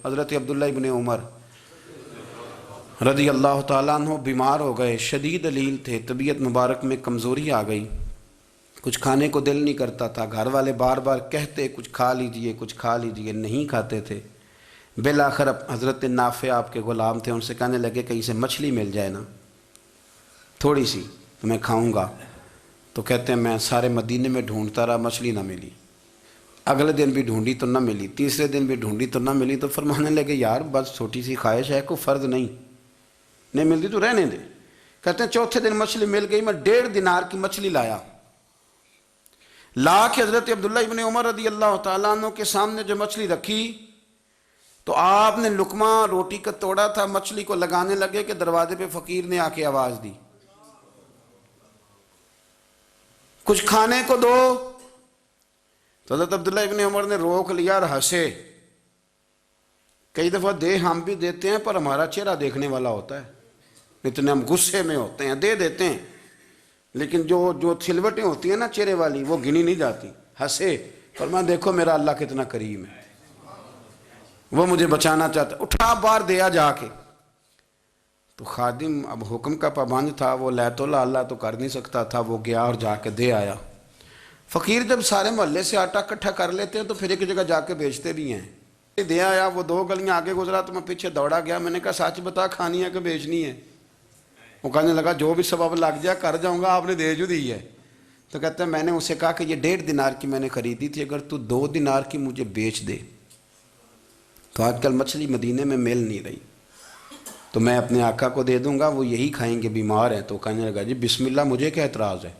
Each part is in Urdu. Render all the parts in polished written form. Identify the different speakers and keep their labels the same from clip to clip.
Speaker 1: حضرت عبداللہ ابن عمر رضی اللہ تعالیٰ عنہ بیمار ہو گئے، شدید علیل تھے، طبیعت مبارک میں کمزوری آ گئی، کچھ کھانے کو دل نہیں کرتا تھا، گھر والے بار بار کہتے کچھ کھا لیجئے کچھ کھا لیجئے، نہیں کھاتے تھے۔ بالآخر حضرت نافع آپ کے غلام تھے، ان سے کہنے لگے کہیں سے مچھلی مل جائے نا تھوڑی سی تو میں کھاؤں گا۔ تو کہتے ہیں میں سارے مدینے میں ڈھونڈتا رہا، مچھلی نہ ملی، اگلے دن بھی ڈھونڈی تو نہ ملی، تیسرے دن بھی ڈھونڈی تو نہ ملی، تو فرمانے لگے یار بس چھوٹی سی خواہش ہے، کوئی فرض نہیں ملتی تو رہنے دے۔ کہتے ہیں چوتھے دن مچھلی مل گئی، میں 1.5 دینار کی مچھلی لا کے حضرت عبداللہ ابن عمر رضی اللہ تعالیٰ عنہ کے سامنے جو مچھلی رکھی تو آپ نے لقمہ روٹی کا توڑا تھا، مچھلی کو لگانے لگے کہ دروازے پہ فقیر نے آ کے آواز دی کچھ کھانے کو دو۔ تو حضرت عبداللہ ابن عمر نے روک لیا اور ہنسے۔ کئی دفعہ دے ہم بھی دیتے ہیں پر ہمارا چہرہ دیکھنے والا ہوتا ہے، اتنے ہم غصے میں ہوتے ہیں، دے دیتے ہیں، لیکن جو چھلوٹیں ہوتی ہیں نا چہرے والی وہ گنی نہیں جاتی۔ ہنسے، فرمایا دیکھو میرا اللہ کتنا کریم ہے، وہ مجھے بچانا چاہتا ہے، اٹھا بار دیا جا کے۔ تو خادم اب حکم کا پابند تھا، وہ لیت اللہ تو کر نہیں سکتا تھا، وہ گیا اور جا کے دے آیا۔ فقیر جب سارے محلے سے آٹا اکٹھا کر لیتے ہیں تو پھر ایک جگہ جا کے بیچتے بھی ہیں۔ دے آیا، وہ 2 گلیاں آگے گزرا تو میں پیچھے دوڑا گیا، میں نے کہا سچ بتا کھانی ہے کہ بیچنی ہے؟ وہ کہنے لگا جو بھی سبب لگ جائے کر جاؤں گا، آپ نے دے جو دی ہے۔ تو کہتے ہیں میں نے اسے کہا کہ یہ 1.5 دینار کی میں نے خریدی تھی، اگر تو 2 دینار کی مجھے بیچ دے تو آج کل مچھلی مدینے میں مل نہیں رہی، تو میں اپنے آقا کو دے دوں گا، وہ یہی کھائیں گے، بیمار ہیں۔ تو کہنے لگا جی بسم اللہ، مجھے کیا اعتراض ہے،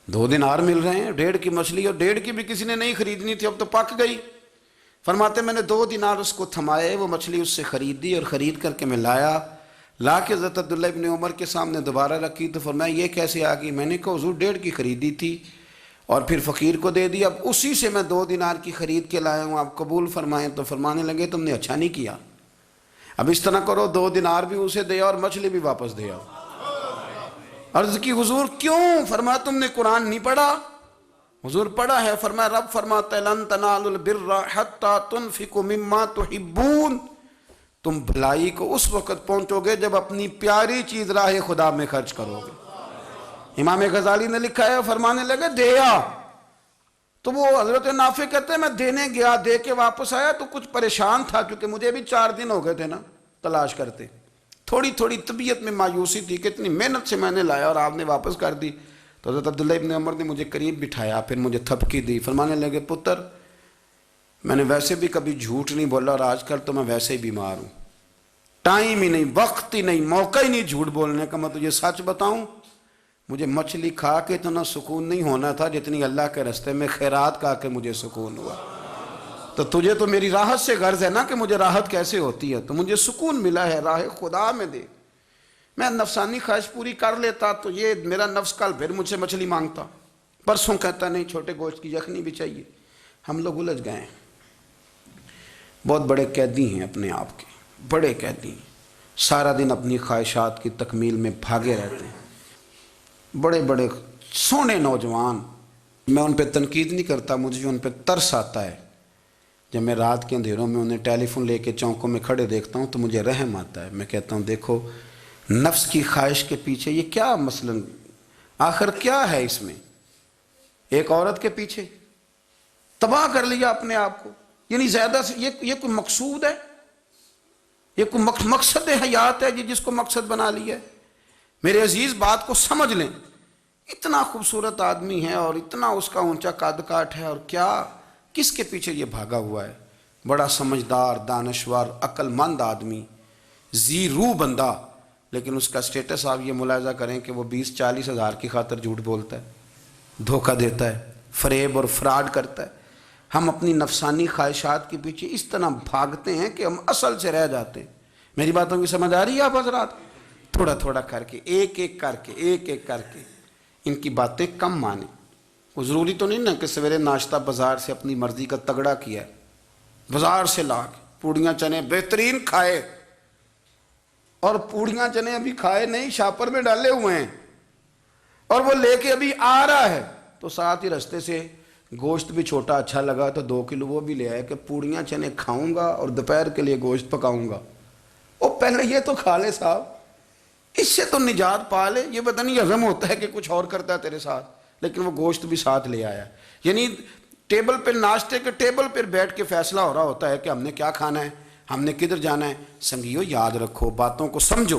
Speaker 1: 2 دینار مل رہے ہیں، 1.5 کی مچھلی، اور 1.5 کی بھی کسی نے نہیں خریدنی تھی، اب تو پک گئی۔ فرماتے میں نے 2 دینار اس کو تھمائے، وہ مچھلی اس سے خریدی، اور خرید کر کے میں لا کے حضرت عبداللہ ابن عمر کے سامنے دوبارہ رکھی۔ تو فرمایا یہ کیسے آ گئی؟ میں نے کہا حضور 1.5 کی خریدی تھی اور پھر فقیر کو دے دی، اب اسی سے میں 2 دینار کی خرید کے لایا ہوں، آپ قبول فرمائیں۔ تو فرمانے لگے تم نے اچھا نہیں کیا، اب اس طرح کرو 2 دینار بھی اسے دے اور مچھلی بھی واپس دے آؤ۔ عرض کی حضور کیوں؟ فرمایا تم نے قرآن نہیں پڑھا؟ حضور پڑھا ہے۔ فرمایا رب فرماتا ہے لن تنالوا البر حتی تنفقوا مما تحبون، تم بھلائی کو اس وقت پہنچو گے جب اپنی پیاری چیز راہ خدا میں خرچ کرو گے۔ امام غزالی نے لکھا ہے، فرمانے لگے دیا، تو وہ حضرت نافع کہتے ہیں میں دینے گیا، دے کے واپس آیا تو کچھ پریشان تھا، کیونکہ مجھے بھی 4 دن ہو گئے تھے نا تلاش کرتے، تھوڑی طبیعت میں مایوسی تھی کہ اتنی محنت سے میں نے لایا اور آپ نے واپس کر دی۔ تو حضرت عبداللہ ابن عمر نے مجھے قریب بٹھایا، پھر مجھے تھپکی دی، فرمانے لگے پتر میں نے ویسے بھی کبھی جھوٹ نہیں بولا، اور آج کل تو میں ویسے ہی بیمار ہوں، ٹائم ہی نہیں، وقت ہی نہیں، موقع ہی نہیں جھوٹ بولنے کا، میں تجھے سچ بتاؤں مجھے مچھلی کھا کے اتنا سکون نہیں ہونا تھا جتنی اللہ کے راستے میں خیرات کھا کے مجھے سکون ہوا۔ تو تجھے تو میری راحت سے غرض ہے نا کہ مجھے راحت کیسے ہوتی ہے، تو مجھے سکون ملا ہے راہ خدا میں دے، میں نفسانی خواہش پوری کر لیتا تو یہ میرا نفس کل پھر مجھ سے مچھلی مانگتا، پرسوں کہتا نہیں چھوٹے گوشت کی یخنی بھی چاہیے۔ ہم لوگ الجھ گئے ہیں، بہت بڑے قیدی ہیں اپنے آپ کے، بڑے قیدی ہیں، سارا دن اپنی خواہشات کی تکمیل میں بھاگے رہتے ہیں، بڑے بڑے سونے نوجوان۔ میں ان پہ تنقید نہیں کرتا، مجھے ان پہ ترس آتا ہے، جب میں رات کے اندھیروں میں انہیں ٹیلی فون لے کے چوکوں میں کھڑے دیکھتا ہوں تو مجھے رحم آتا ہے، میں کہتا ہوں دیکھو نفس کی خواہش کے پیچھے یہ کیا مثلاً آخر کیا ہے اس میں، ایک عورت کے پیچھے تباہ کر لیا اپنے آپ کو، یعنی زیادہ سے یہ کوئی مقصود ہے، یہ کوئی مقصد حیات ہے جس کو مقصد بنا لیا ہے؟ میرے عزیز بات کو سمجھ لیں، اتنا خوبصورت آدمی ہے اور اتنا اس کا اونچا قد کاٹ ہے، اور کیا کس کے پیچھے یہ بھاگا ہوا ہے؟ بڑا سمجھدار، دانشور، عقل مند آدمی، ذی روح بندہ، لیکن اس کا سٹیٹس آپ یہ ملاحظہ کریں کہ وہ 20-40 ہزار کی خاطر جھوٹ بولتا ہے، دھوکہ دیتا ہے، فریب اور فراڈ کرتا ہے۔ ہم اپنی نفسانی خواہشات کے پیچھے اس طرح بھاگتے ہیں کہ ہم اصل سے رہ جاتے ہیں۔ میری باتوں کی سمجھ آ رہی ہے آپ حضرات؟ تھوڑا تھوڑا کر کے، ایک ایک کر کے ان کی باتیں کم مانیں۔ وہ ضروری تو نہیں نا کہ سویرے ناشتہ بازار سے اپنی مرضی کا تگڑا کیا ہے، بازار سے لا کے پوڑیاں چنے بہترین کھائے، اور پوڑیاں چنے ابھی کھائے نہیں، شاپر میں ڈالے ہوئے ہیں، اور وہ لے کے ابھی آ رہا ہے تو ساتھ ہی رستے سے گوشت بھی چھوٹا اچھا لگا تو 2 کلو وہ بھی لے آئے کہ پوڑیاں چنے کھاؤں گا اور دوپہر کے لیے گوشت پکاؤں گا۔ وہ پہلے یہ تو کھا لے صاحب، اس سے تو نجات پا لے۔ یہ پتہ نہیں ہضم ہوتا ہے کہ کچھ اور کرتا ہے تیرے ساتھ، لیکن وہ گوشت بھی ساتھ لے آیا۔ یعنی ٹیبل پہ، ناشتے کے ٹیبل پر بیٹھ کے فیصلہ ہو رہا ہوتا ہے کہ ہم نے کیا کھانا ہے، ہم نے کدھر جانا ہے۔ سنگیو یاد رکھو، باتوں کو سمجھو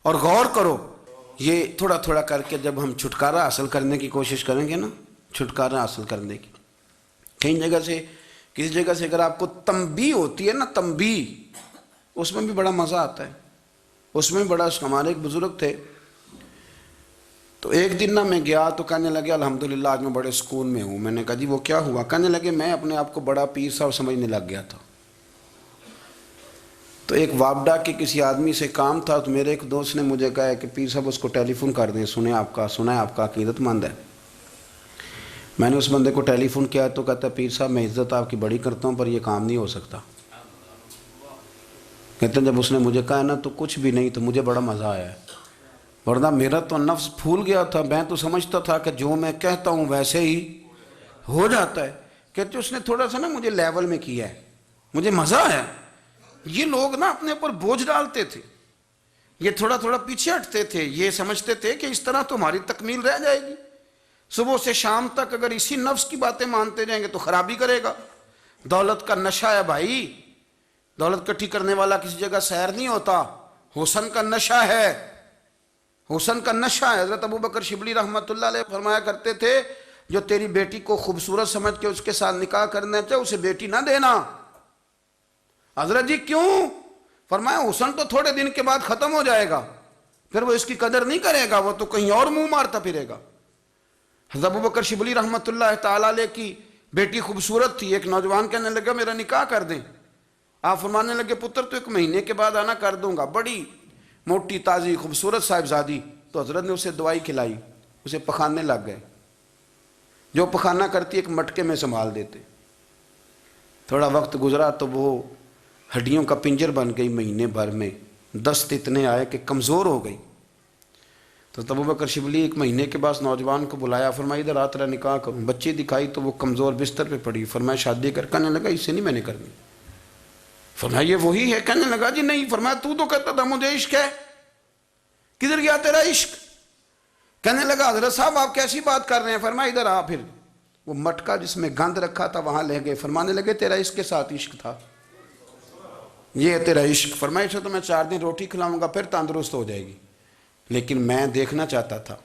Speaker 1: اور غور کرو۔ یہ تھوڑا تھوڑا کر کے جب ہم چھٹکارا حاصل کرنے کی کوشش کریں گے نا، چھٹکارا حاصل کرنے کی، کہیں جگہ سے، کسی جگہ سے اگر آپ کو تنبیہ ہوتی ہے نا، تنبیہ، اس میں بھی بڑا مزہ آتا ہے۔ اس میں بڑا، ہمارے ایک بزرگ تھے، تو ایک دن نا میں گیا تو کہنے لگے الحمدللہ آج میں بڑے سکون میں ہوں۔ میں نے کہا جی وہ کیا ہوا؟ کہنے لگے میں اپنے آپ کو بڑا پیر صاحب سمجھنے لگ گیا تھا، تو ایک وابڈا کے کسی آدمی سے کام تھا، تو میرے ایک دوست نے مجھے کہا کہ پیر صاحب اس کو ٹیلی فون کر دیں، سنا ہے آپ کا عقیدت مند ہے۔ میں نے اس بندے کو ٹیلی فون کیا تو کہتا ہے پیر صاحب میں عزت آپ کی بڑی کرتا ہوں پر یہ کام نہیں ہو سکتا۔ کہتے ہیں جب اس نے مجھے کہا نا تو کچھ بھی نہیں، تو مجھے بڑا مزہ آیا ہے، ورنہ میرا تو نفس پھول گیا تھا۔ میں تو سمجھتا تھا کہ جو میں کہتا ہوں ویسے ہی ہو جاتا ہے۔ کہتے اس نے تھوڑا سا نا مجھے لیول میں کیا ہے، مجھے مزہ آیا۔ یہ لوگ نا اپنے اوپر بوجھ ڈالتے تھے، یہ تھوڑا تھوڑا پیچھے ہٹتے تھے، یہ سمجھتے تھے کہ اس طرح تو ہماری تکمیل رہ جائے گی۔ صبح سے شام تک اگر اسی نفس کی باتیں مانتے جائیں گے تو خرابی کرے گا۔ دولت کا نشہ ہے بھائی، دولت کٹھی کرنے والا کسی جگہ سیر نہیں ہوتا، حسن کا نشہ ہے، حسن کا نشہ ہے۔ حضرت ابوبکر شبلی رحمۃ اللہ علیہ فرمایا کرتے تھے جو تیری بیٹی کو خوبصورت سمجھ کے اس کے ساتھ نکاح کرنا چاہے اسے بیٹی نہ دینا۔ حضرت جی کیوں؟ فرمایا حسن تو تھوڑے دن کے بعد ختم ہو جائے گا، پھر وہ اس کی قدر نہیں کرے گا، وہ تو کہیں اور منہ مارتا پھرے گا۔ حضرت ابوبکر شبلی رحمۃ اللہ تعالیٰ علیہ کی بیٹی خوبصورت تھی، ایک نوجوان کہنے لگا میرا نکاح کر دیں۔ آپ فرمانے لگے پتر تو 1 مہینے کے بعد آنا، کر دوں گا۔ بڑی موٹی تازی خوبصورت صاحبزادی، تو حضرت نے اسے دوائی کھلائی، اسے پخانے لگ گئے۔ جو پخانہ کرتی ایک مٹکے میں سنبھال دیتے۔ تھوڑا وقت گزرا تو وہ ہڈیوں کا پنجر بن گئی، مہینے بھر میں دست اتنے آئے کہ کمزور ہو گئی۔ تو ابوبکر شبلی 1 مہینے کے بعد نوجوان کو بلایا، فرمایا ادھر آ تیرا نکاح کروں۔ بچی دکھائی تو وہ کمزور بستر پہ پڑی، فرمایا شادی کر۔ کہنے لگا اس سے نہیں میں نے کرنی۔ فرمایا یہ وہی ہے؟ کہنے لگا جی نہیں۔ فرمایا تو کہتا تھا مجھے عشق ہے، کدھر گیا تیرا عشق؟ کہنے لگا حضرت صاحب آپ کیسی بات کر رہے ہیں؟ فرمایا ادھر آ۔ پھر وہ مٹکا جس میں گند رکھا تھا وہاں لے گئے، فرمانے لگے تیرا اس کے ساتھ عشق تھا، یہ ہے تیرا عشق۔ فرمایا اسے تو میں 4 دن روٹی کھلاؤں گا پھر تندرست ہو جائے گی، لیکن میں دیکھنا چاہتا تھا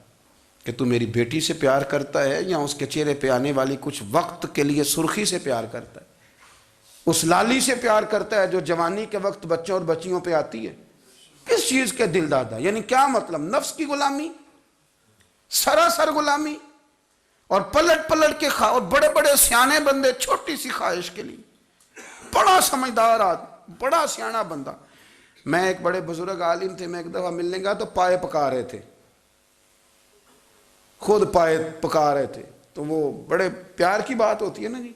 Speaker 1: کہ تو میری بیٹی سے پیار کرتا ہے یا اس کے چہرے پہ آنے والی کچھ وقت کے لیے سرخی سے پیار کرتا ہے، اس لالی سے پیار کرتا ہے جو جوانی کے وقت بچوں اور بچیوں پہ آتی ہے۔ کس چیز کے دل دادا؟ یعنی کیا مطلب؟ نفس کی غلامی، سراسر غلامی، اور پلٹ پلٹ کے اور بڑے بڑے سیانے بندے چھوٹی سی خواہش کے لیے، بڑا سمجھدار آدمی، بڑا سیانا بندہ۔ میں ایک بڑے بزرگ عالم تھے، میں ایک دفعہ ملنے گیا تو پائے پکا رہے تھے، خود پائے پکا رہے تھے، تو وہ بڑے پیار کی بات ہوتی ہے نا جی،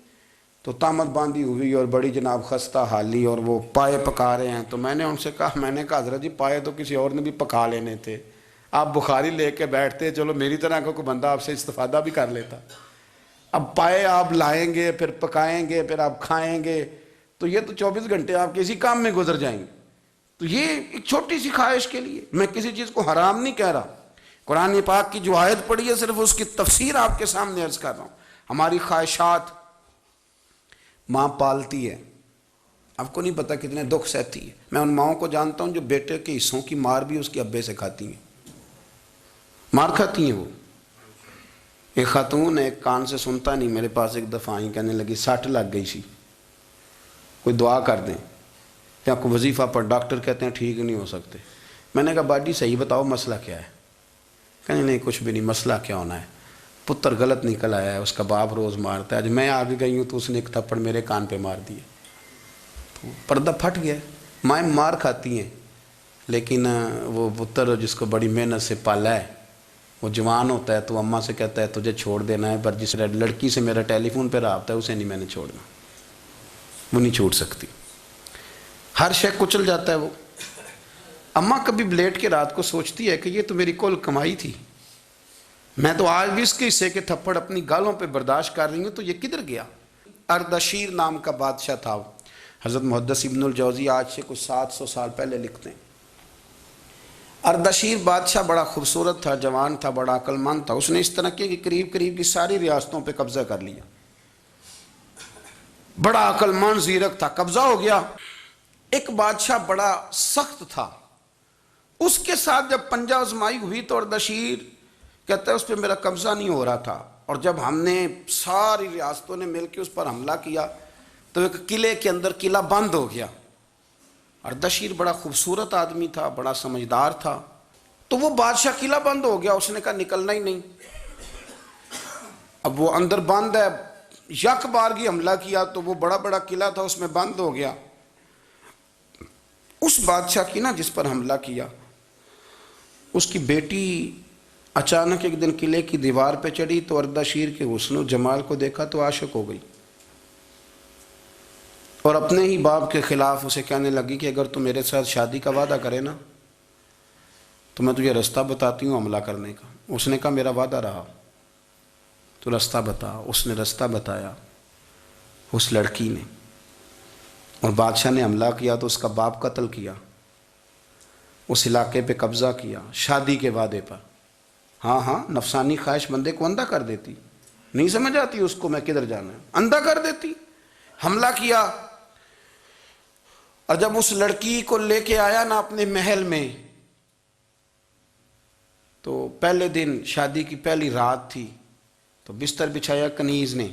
Speaker 1: تو تامت باندھی ہوئی اور بڑی جناب خستہ حالی، اور وہ پائے پکا رہے ہیں۔ تو میں نے ان سے کہا، میں نے کہا حضرت جی پائے تو کسی اور نے بھی پکا لینے تھے، آپ بخاری لے کے بیٹھتے، چلو میری طرح کا کوئی بندہ آپ سے استفادہ بھی کر لیتا۔ اب پائے آپ لائیں گے، پھر پکائیں گے، پھر آپ کھائیں گے، تو یہ تو 24 گھنٹے آپ کسی کام میں گزر جائیں گے۔ تو یہ ایک چھوٹی سی خواہش کے لیے، میں کسی چیز کو حرام نہیں کہہ رہا، قرآن پاک کی جو آیت پڑھی ہے صرف اس کی تفسیر آپ کے سامنے عرض کر رہا ہوں۔ ہماری خواہشات ماں پالتی ہے، آپ کو نہیں پتہ کتنے دکھ سہتی ہے۔ میں ان ماؤں کو جانتا ہوں جو بیٹے کے حصوں کی مار بھی اس کے ابے سے کھاتی ہیں، مار کھاتی ہیں وہ۔ ایک خاتون ایک کان سے سنتا نہیں، میرے پاس ایک دفعہ آئی، کہنے لگی 60 لگ گئی سی، کوئی دعا کر دیں یا کوئی وظیفہ پر، ڈاکٹر کہتے ہیں ٹھیک نہیں ہو سکتے۔ میں نے کہا باجی صحیح بتاؤ مسئلہ کیا ہے؟ کہنے نہیں کچھ بھی نہیں، مسئلہ کیا ہونا ہے، پتر غلط نکل آیا ہے، اس کا باپ روز مارتا ہے، آج میں آگے گئی ہوں تو اس نے ایک تھپڑ میرے کان پہ مار دیے، تو پردہ پھٹ گیا۔ مائیں مار کھاتی ہیں، لیکن وہ پتر جس کو بڑی محنت سے پالا ہے وہ جوان ہوتا ہے تو اماں سے کہتا ہے تجھے چھوڑ دینا ہے، پر جس لڑکی سے میرا ٹیلی فون پہ رابطہ ہے اسے نہیں میں نے چھوڑنا، وہ نہیں چھوڑ سکتی، ہر شے کچل جاتا ہے وہ۔ اماں کبھی لیٹ کے رات کو سوچتی ہے کہ یہ تو میری کل کمائی تھی، میں تو آج بھی اس کے حصے کے تھپڑ اپنی گالوں پہ برداشت کر رہی ہوں، تو یہ کدھر گیا؟ اردشیر نام کا بادشاہ تھا، حضرت محدث ابن الجوزی آج سے کچھ 700 سال پہلے لکھتے ہیں۔ اردشیر بادشاہ بڑا خوبصورت تھا، جوان تھا، بڑا عقل مند تھا۔ اس نے اس طرح کی قریب قریب کی ساری ریاستوں پہ قبضہ کر لیا۔ بڑا عقل مند زیرک تھا، قبضہ ہو گیا۔ ایک بادشاہ بڑا سخت تھا، اس کے ساتھ جب پنجہ آزمائی ہوئی تو اردشیر کہتا ہے اس پہ میرا قبضہ نہیں ہو رہا تھا، اور جب ہم نے ساری ریاستوں نے مل کے اس پر حملہ کیا تو ایک قلعے کے اندر قلعہ بند ہو گیا۔ اردشیر بڑا خوبصورت آدمی تھا، بڑا سمجھدار تھا، تو وہ بادشاہ قلعہ بند ہو گیا، اس نے کہا نکلنا ہی نہیں۔ اب وہ اندر بند ہے، یک بارگی حملہ کیا تو وہ بڑا بڑا قلعہ تھا اس میں بند ہو گیا۔ اس بادشاہ کی نا جس پر حملہ کیا، اس کی بیٹی اچانک ایک دن قلعے کی دیوار پہ چڑھی تو اردشیر کے حسن و جمال کو دیکھا تو عاشق ہو گئی، اور اپنے ہی باپ کے خلاف اسے کہنے لگی کہ اگر تو میرے ساتھ شادی کا وعدہ کرے نا تو میں تجھے رستہ بتاتی ہوں حملہ کرنے کا۔ اس نے کہا میرا وعدہ رہا، تو رستہ بتا۔ اس نے رستہ بتایا اس لڑکی نے، اور بادشاہ نے حملہ کیا تو اس کا باپ قتل کیا، اس علاقے پہ قبضہ کیا شادی کے وعدے پر۔ ہاں نفسانی خواہش بندے کو اندھا کر دیتی، نہیں سمجھ آتی اس کو میں کدھر جانا ہے، اندھا کر دیتی۔ حملہ کیا، اور جب اس لڑکی کو لے کے آیا نا اپنے محل میں، تو پہلے دن شادی کی پہلی رات تھی، تو بستر بچھایا کنیز نے،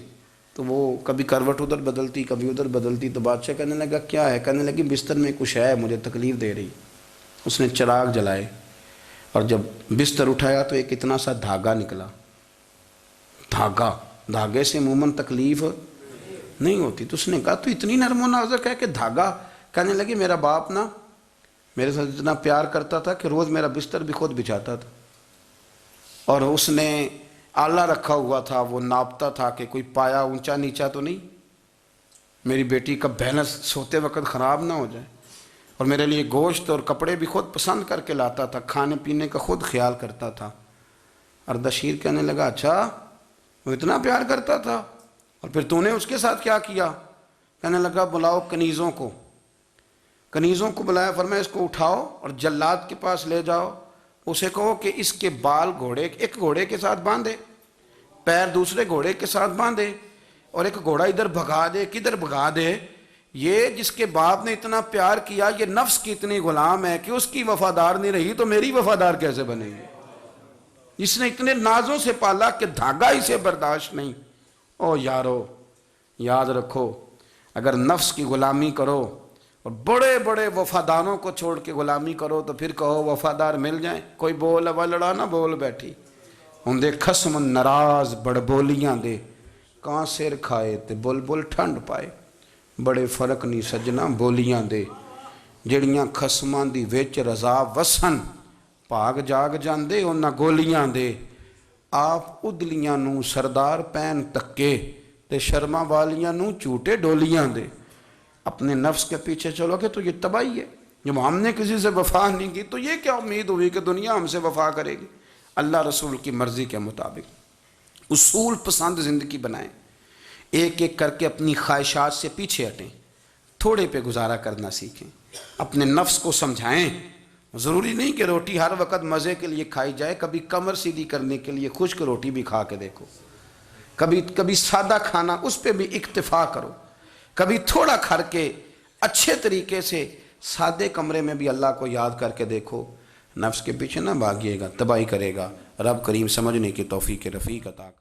Speaker 1: تو وہ کبھی کروٹ ادھر بدلتی کبھی ادھر بدلتی، تو بادشاہ کہنے لگا کیا ہے؟ کہنے لگی بستر میں کچھ ہے، مجھے تکلیف دے رہی۔ اس نے چراغ جلائے اور جب بستر اٹھایا تو ایک اتنا سا دھاگا نکلا۔ دھاگے سے عموماً تکلیف نہیں ہوتی، تو اس نے کہا تو اتنی نرم و نازک ہے کہ دھاگا؟ کہنے لگی میرا باپ نا میرے ساتھ اتنا پیار کرتا تھا کہ روز میرا بستر بھی خود بچھاتا تھا، اور اس نے آلہ رکھا ہوا تھا، وہ ناپتا تھا کہ کوئی پایا اونچا نیچا تو نہیں، میری بیٹی کا بیلنس سوتے وقت خراب نہ ہو جائے، اور میرے لیے گوشت اور کپڑے بھی خود پسند کر کے لاتا تھا، کھانے پینے کا خود خیال کرتا تھا۔ اردشیر کہنے لگا اچھا وہ اتنا پیار کرتا تھا، اور پھر تو نے اس کے ساتھ کیا کیا؟ کہنے لگا بلاؤ کنیزوں کو بلایا، فرمایا اس کو اٹھاؤ اور جلاد کے پاس لے جاؤ، اسے کہو کہ اس کے بال ایک گھوڑے کے ساتھ باندھے، پیر دوسرے گھوڑے کے ساتھ باندھے، اور ایک گھوڑا ادھر بھگا دے، کدھر بھگا دے۔ یہ جس کے باپ نے اتنا پیار کیا، یہ نفس کی اتنی غلام ہے کہ اس کی وفادار نہیں رہی تو میری وفادار کیسے بنے گی؟ جس نے اتنے نازوں سے پالا کہ دھاگا اسے برداشت نہیں۔ او یارو یاد رکھو، اگر نفس کی غلامی کرو اور بڑے بڑے وفاداروں کو چھوڑ کے غلامی کرو تو پھر کہو وفادار مل جائیں، کوئی بول وا لڑا نہ بول بیٹھی ہوندے خصم ناراض بڑ بولیاں دے، کان سر کھائے تے بلبل ٹھنڈ پائے، بڑے فرق نہیں سجنا بولیاں دے، جڑیاں خصماں دی وچ رضا وسن، پاگ جاگ جاندے انہاں گولیاں دے، آپ ادلیاں نو سردار پین تکے تے شرما والیاں نو چوٹے ڈولیاں دے۔ اپنے نفس کے پیچھے چلو گے تو یہ تباہی ہے۔ جب ہم نے کسی سے وفا نہیں کی تو یہ کیا امید ہوئی کہ دنیا ہم سے وفا کرے گی؟ اللہ رسول کی مرضی کے مطابق اصول پسند زندگی بنائیں، ایک ایک کر کے اپنی خواہشات سے پیچھے ہٹیں، تھوڑے پہ گزارا کرنا سیکھیں، اپنے نفس کو سمجھائیں۔ ضروری نہیں کہ روٹی ہر وقت مزے کے لیے کھائی جائے، کبھی کمر سیدھی کرنے کے لیے خشک روٹی بھی کھا کے دیکھو، کبھی سادہ کھانا اس پہ بھی اکتفا کرو، کبھی تھوڑا کھر کے اچھے طریقے سے سادے کمرے میں بھی اللہ کو یاد کر کے دیکھو۔ نفس کے پیچھے نہ بھاگیے گا، تباہی کرے گا۔ رب کریم سمجھنے کی توفیق رفیق عطا کرے۔